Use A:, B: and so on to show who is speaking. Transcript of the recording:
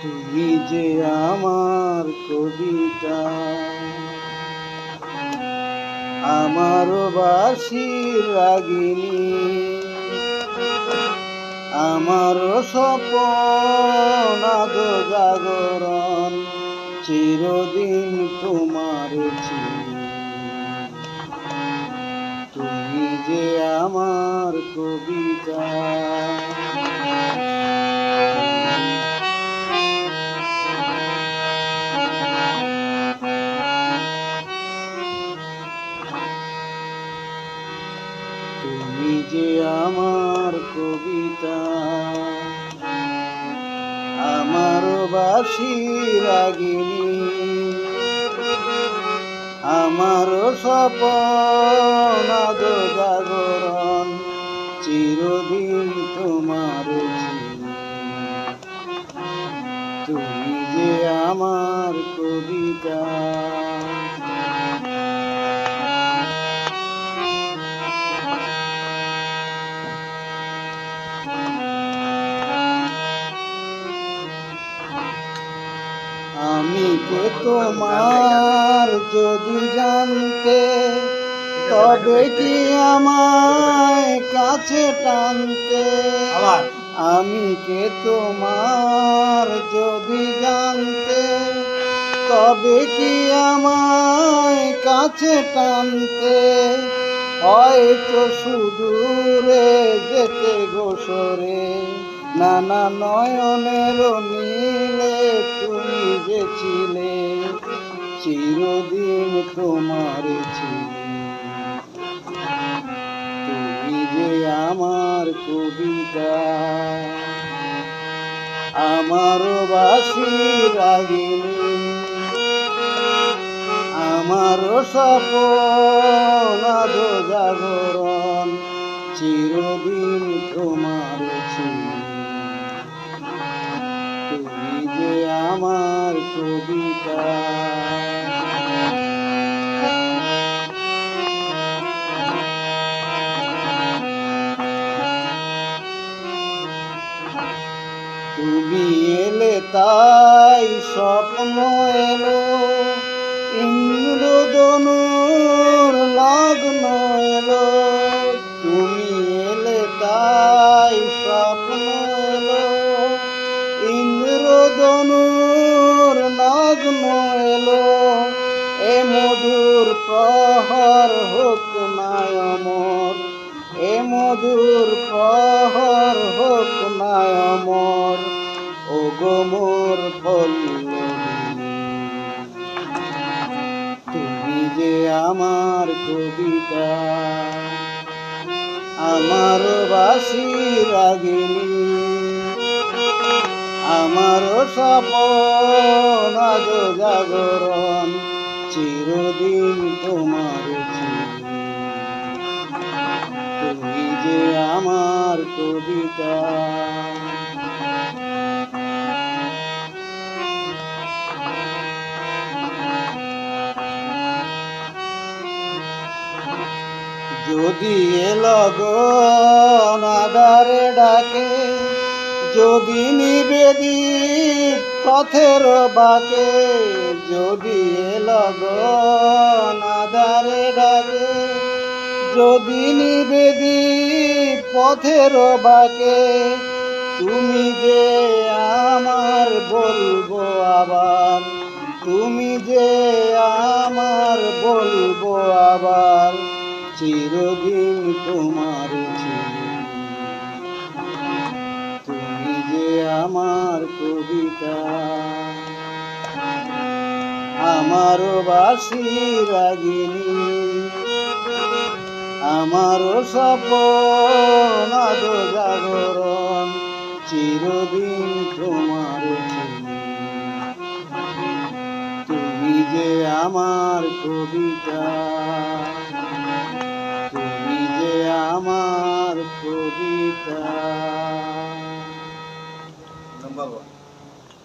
A: তুমি যে আমার কবিতা, আমার বাঁশির রাগিনী, আমার স্বপ্ন আদো জাগরণ, চিরদিন তোমার চিনি। তুমি যে আমার কবিতা, তুমি যে আমার কবিতা, আমার বাঁশির রাগিনী, আমার স্বপ্ন আদো জাগরণ, চিরদিন তোমার চিনি। তুমি যে আমার কবিতা, আমি কে তোমার যদি জানতে, তবে কি আমায় কাছে টানতে। আমি কে তোমার যদি জানতে, তবে কি আমায় কাছে টানতে। হয়তো সুদূরে যেতে গোসরে, নানা নয়নের নীলে তুমি যে ছিলে, চিরদিন তোমার ছিলে। তুমি যে আমার কবিতা, আমার বাঁশির রাগিনী, আমার স্বপ্ন আদো জাগরণ, চিরদিন তোমার চিনি। তুমি যে আমার কবিতা, তুমি এলে তাই স্বপ্ন এলো, ইন্দ্রধনুর লগ্ন এলো। তুমি এলে তাই স্বপ্ন এলো, ইন্দ্রধনুর লগ্ন এলো। এ মধুর প্রহর হোক না অমর, এ মধুর প্রহর হোক না অমর, ও গো মোর পল্লবী। তুমি যে আমার কবিতা, আমার বাঁশির রাগিনী, আমার স্বপ্ন আদো জাগরণ, চিরদিন তোমার চিনি। তুমি যে আমার কবিতা, যদি এ লগন আধারে ডাকে, যদি নিবেদিত পথের বাঁকে। যদি এ লগন আধারে ডাকে, যদি নিবেদিত পথের বাঁকে। তুমি যে আমার বলবো আবার, তুমি যে আমার বলবো আবার, চিরদিন তোমার চিনি। তুমি যে আমার কবিতা, আমার বাঁশির রাগিনী, আমার স্বপ্ন আদো জাগরণ, চিরদিন তোমার চিনি। তুমি যে আমার কবিতা, তুমি যে আমার কবিতা।